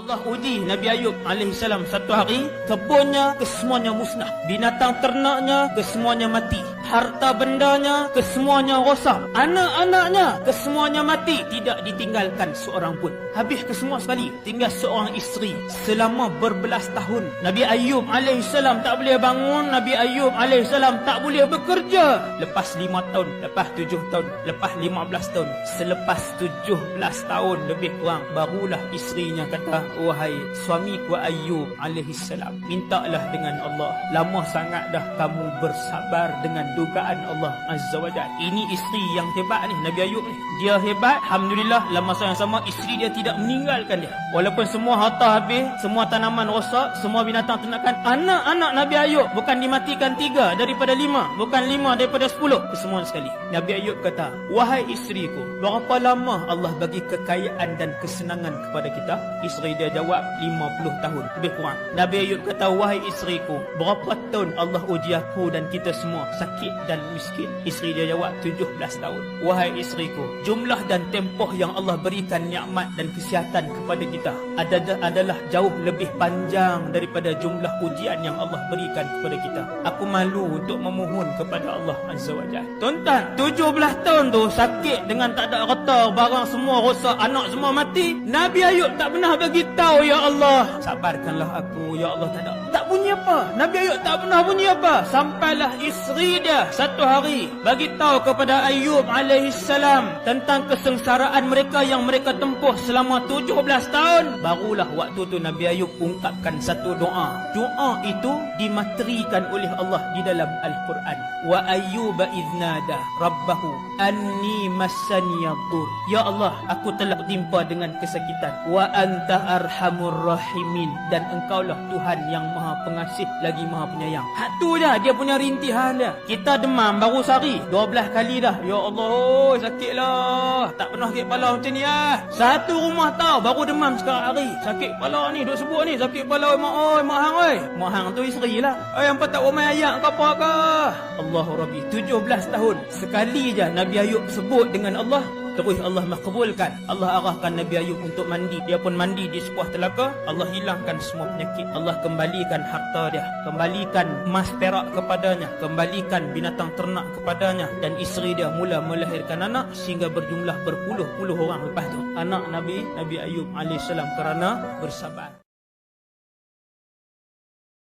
Allah uji Nabi Ayub alaihissalam satu hari, kebunnya kesemuanya musnah, binatang ternaknya kesemuanya mati, harta bendanya kesemuanya rosak, anak-anaknya kesemuanya mati, tidak ditinggalkan seorang pun. Habis kesemua sekali, tinggal seorang isteri. Selama berbelas tahun Nabi Ayub alaihissalam tak boleh bangun, Nabi Ayub alaihissalam tak boleh bekerja. Lepas 5 tahun, lepas 7 tahun, lepas 15 tahun, selepas 17 tahun lebih kurang, barulah isterinya kata, wahai suamiku Ayub alaihissalam, mintalah dengan Allah, lama sangat dah kamu bersabar dengan dugaan Allah Azza wa Jalla. Ini isteri yang hebat ni, Nabi Ayub ni. Dia hebat, alhamdulillah, dalam masa yang sama isteri dia tidak meninggalkan dia. Walaupun semua harta habis, semua tanaman rosak, semua binatang ternakan, anak-anak Nabi Ayub bukan dimatikan 3 daripada 5, bukan 5 daripada 10, kesemua sekali. Nabi Ayub kata, wahai isteriku, berapa lama Allah bagi kekayaan dan kesenangan kepada kita? Isteri dia jawab, 50 tahun lebih kurang. Nabi Ayub kata, wahai isteriku, berapa tahun Allah uji aku dan kita semua sakit dan miskin? Isteri dia jawab, 17 tahun. Wahai isteriku, jumlah dan tempoh yang Allah berikan nikmat dan kesihatan kepada kita adalah jauh lebih panjang daripada jumlah ujian yang Allah berikan kepada kita. Aku malu untuk memohon kepada Allah Azza wa Jalla. Tuan-tuan, 17 tahun tu sakit dengan tak ada harta, barang semua rosak, anak semua mati. Nabi Ayub tak pernah bagi tahu, ya Allah, sabarkanlah aku, ya Allah, tak bunyi apa. Nabi Ayub tak pernah bunyi apa. Sampailah isteri dia satu hari bagi tahu kepada Ayub alaihissalam tentang kesengsaraan mereka yang mereka tempuh selama 17 tahun. Barulah waktu tu Nabi Ayub ungkapkan satu doa. Doa itu dimaterikan oleh Allah di dalam Al-Quran. Wa ayyuba idznada rabbahu anni massaniyadur. Ya Allah, aku telah bertimpa dengan kesakitan. Wa anta arhamur rahimin. Dan engkaulah Tuhan yang maha pengasih lagi maha penyayang. Hak tu je dia punya rintihan dia. Kita demam baru sehari 12 kali dah. Ya Allah, sakitlah. Tak pernah sakit kepala macam ni lah. Satu rumah tahu baru demam sekarang hari. Sakit kepala ni, duk sebut ni, sakit kepala mak hang oi. Mak hang tu isteri lah. Yang tak ramai ayat ke apa ke? Allahu Rabbi, 17 tahun sekali je Nabi Ayub sebut dengan Allah, terus Allah makbulkan. Allah arahkan Nabi Ayub untuk mandi. Dia pun mandi di sebuah telaga. Allah hilangkan semua penyakit. Allah kembalikan harta dia, kembalikan emas perak kepadanya, kembalikan binatang ternak kepadanya. Dan isteri dia mula melahirkan anak sehingga berjumlah berpuluh-puluh orang lepas tu. Anak Nabi Ayub alaihissalam kerana bersabar.